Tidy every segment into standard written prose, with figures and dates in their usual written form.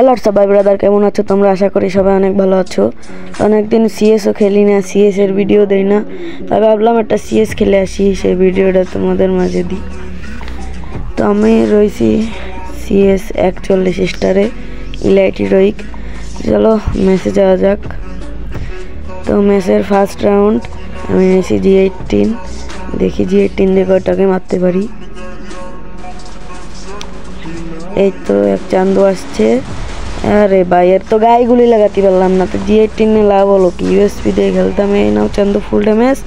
Hello সবাই brother, কেমন আছো তোমরা? আশা করি সবাই অনেক ভালো আছো। অনেকদিন সিএসও খেলি না, সিএস এর ভিডিও দেই না, তাই ভাবলাম একটা সিএস খেলে আসি, সেই ভিডিওটা তোমাদের মাঝে দিই। তো আমি রয়েছি সিএস 41 স্টারে ইলাইটি রোইক। চলো ম্যাচে যাওয়া যাক। তো ম্যাচের ফার্স্ট রাউন্ড আমি নিয়েছি G18। দেখি G18 দিয়ে কয়টাকে মারতে পারি। এই তো এক চান্দু আসছে। আরে ভাই, এর তো গায়ে গুলি লাগাতে পারলাম না। তো G18 নিয়ে লাভ হলো কি? ইউএসপি দিয়ে খেলতাম। এই নাও চান্দু, ফুল ড্যামেজ।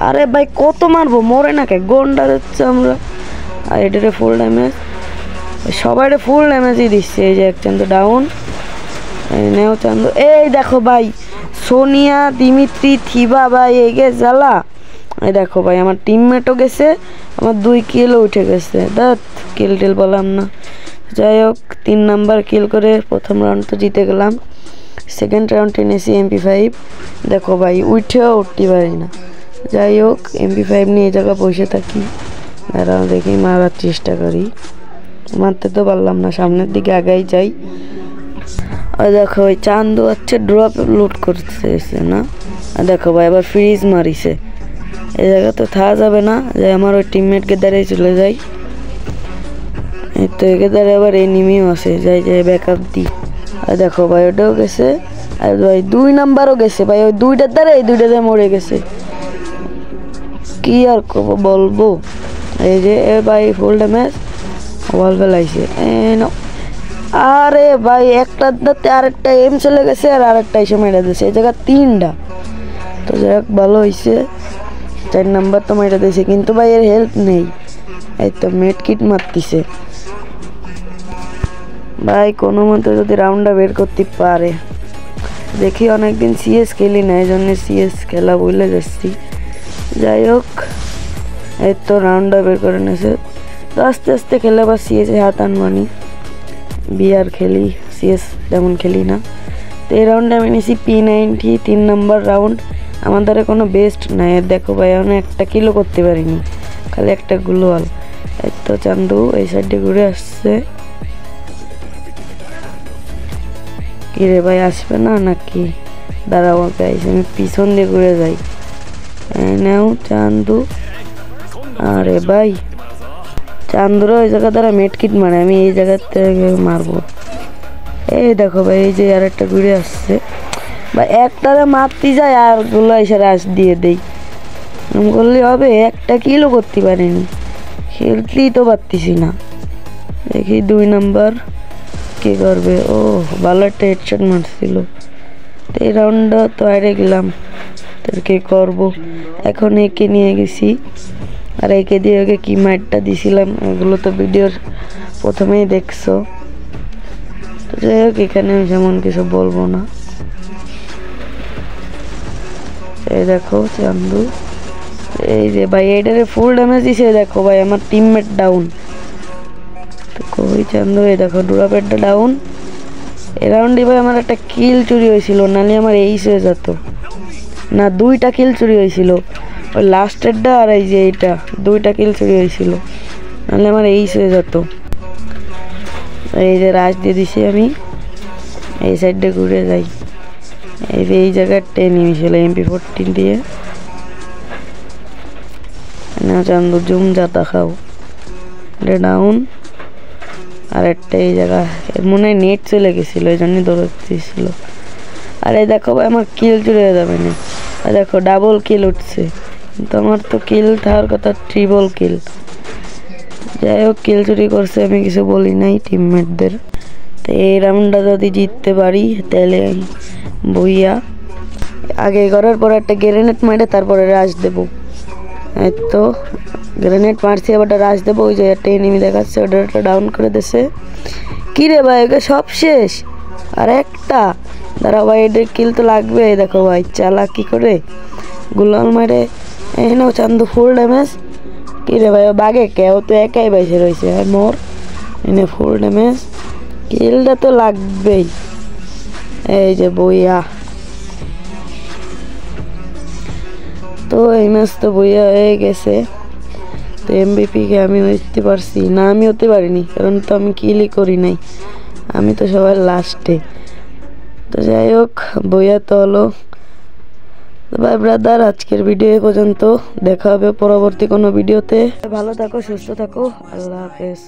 আরে ভাই কত মারবো, মরে না কে? গন্ডা দিচ্ছে আমরা। আর এটারে ফুল ড্যামেজ, সবাই ফুল ড্যামেজই দিচ্ছে। এই যে এক চান্দু ডাউন। এই নেও চান্দু। এই দেখো ভাই, সোনিয়া দিমিত্রি থিবা ভাই এগে জ্বালা। এই দেখো ভাই, আমার টিমমেটও গেছে, আমার 2 কিলও উঠে গেছে। কিল টিল বললাম না। যাই হোক, 3 নাম্বার কিল করে প্রথম রাউন্ড তো জিতে গেলাম। সেকেন্ড রাউন্ডে নিয়েছি MP5। দেখো ভাই, উঠেও উঠতে পারি না। যাই হোক, MP5 নিয়ে এই জায়গায় বসে থাকি। দাঁড়াও দেখি, মারার চেষ্টা করি। মারতে তো পারলাম না, সামনের দিকে আগাই যাই। ওই দেখো, ওই চান্দু হচ্ছে ড্রপ লুট করতেছে না। আর দেখো ভাই, আবার ফ্রিজ মারিছে। এই জায়গা তো থাকা যাবে না, যে আমার ওই টিমমেটকে দাঁড়িয়ে চলে যাই। এই তো একে দাঁড়িয়ে আবার এনিমিও আছে, যাই যাই ব্যাকআপ দিই। আর দেখো ভাই, ওটাও গেছে। আর ভাই 2 নাম্বারও গেছে ভাই, ওই 2টার দ্বারা এই 2টাতে মরে গেছে। কি আর বলবো। এই যে ভাই ফুল ড্যামেজ, ওয়াল ফেলাইছে। আরে ভাই, একটার দাঁতে আরেকটা এম চলে গেছে, আর আরেকটা এসে মেরে দিয়েছে। এই জায়গা 3টা। তো যাই হোক, ভালো হয়েছে। 4 নাম্বার তো মেরে দিয়েছে, কিন্তু ভাই এর হেল্প নেই। এই তো মেড কিট মারতিছে ভাই। কোনো মতো যদি রাউন্ডটা বের করতে পারে। দেখি, অনেকদিন সিএস খেলি না, এই জন্য সিএস খেলা ভুলে যাচ্ছি। যাই হোক, এই তো রাউন্ডটা বের করে নিয়েছে। তো আস্তে আস্তে খেলে আবার সিএসে হাত আনবানি। বিআর খেলি, সিএস তেমন খেলি না। তো এই রাউন্ডে আমি নিয়েছি P90, 3 নাম্বার রাউন্ড। আমার দ্বারা কোনো বেস্ট নাই। দেখো ভাই, আমি একটা কিলো করতে পারিনি, খালি একটা গ্লোয়াল। এই তো চান্দু এই সাইডে ঘুরে আসছে। কি রে ভাই, আসবে না নাকি? দাঁড়াও, আমাকে আইসে, আমি পিছন দিয়ে ঘুরে যাই। নেও চান্দু। আরে ভাই, চান্দুরা ওই জায়গা দ্বারা মেডকিট মারে, আমি এই জায়গার থেকে মারবো। এই দেখো ভাই, এই যে আর একটা ঘুরে আসছে ভাই। একটারে মারতে যায় আর গুলো এসে রাশ দিয়ে দেই। করলে হবে? একটা কিলো করতে পারিনি, খেলতেই তো পারতেছি না। দেখি 2 নাম্বার কি করবে। ও ভালো একটা হেডশট মারছিল। তো এই রাউন্ডটা তো হারে গেলাম, তোর কি করবো। এখন একে নিয়ে গেছি, আর একে দিয়ে ওকে কি মাইটটা দিছিলাম, এগুলো তো ভিডিওর প্রথমেই দেখছো। তো যাই হোক, এখানে যেমন কিছু বলবো না। এই দেখো চান্দু, এই যে ভাই এইটারে ফুল ড্যামেজ দিছে। দেখো ভাই, আমার টিমমেট ডাউন। তো কই চান্দু? এই দেখো ডুরাপেটটা ডাউন। এই রাউন্ডে ভাই আমার একটা কিল চুরি হয়েছিল, নাহলে আমার এইস হয়ে যেত। না, 2টা কিল চুরি হয়েছিল, ওই লাস্টেরটা আর এই যে এইটা, 2টা কিল চুরি হয়েছিল, নাহলে আমার এইস হয়ে যেত। এই যে রাশ দিয়ে দিছি আমি, এই সাইডে ঘুরে যাই। এই যে এই জায়গায় এনিমি ছিল MP14 দিয়ে। না চান্দু, জুম যাতা খাও। এটা ডাউন। আর একটা এই জায়গা মনে হয় নেট চলে গেছিলো, এই জন্যই দৌড়াচ্ছিল। আর এই দেখো ভাই, আমার কিল চুরি হয়ে যাবে না। আর দেখো ডাবল কিল উঠছে, কিন্তু আমার তো কিল থাকার কথা ট্রিপল কিল। যাই হোক, কিল চুরি করছে, আমি কিছু বলি নাই টিমমেটদের। তো এই রাউন্ডটা যদি জিততে পারি তাহলে বইয়া আগে করার পর একটা গ্রেনেড মারে তারপরে রাশ দেবো। এই তো গ্রেনেড মারছি, আবার রাশ দেবো। ওই যে একটা এনিমি দেখাচ্ছে, ওটা একটা ডাউন করে দিছে। কি রে ভাই, ওকে সব শেষ? আর একটা দাঁড়া ভাই, এদের কিল তো লাগবে। দেখো ভাই, চালা কি করে গুলাল মারে। এই নাও চান্দু, ফুল ড্যামেজ। কি রে ভাই, বাগে কেউ তো একাই বাইসে রয়েছে। আর মোর এনে ফুল ড্যামেজ, কিলটা তো লাগবেই। এই যে বইয়া, তো এই ম্যাচ তো বইয়া হয়ে গেছে। তো MVP কে আমি হতে পারছি না, আমি হতে পারিনি, কারণ তো আমি কিলই করি নাই। আমি তো সবার লাস্টে। তো যাই হোক, বইয়া তো হলো। বাই ব্রাদার, আজকের ভিডিও এ পর্যন্ত। দেখা হবে পরবর্তী কোনো ভিডিওতে। ভালো থাকো, সুস্থ থাকো, আল্লাহ হাফেজ।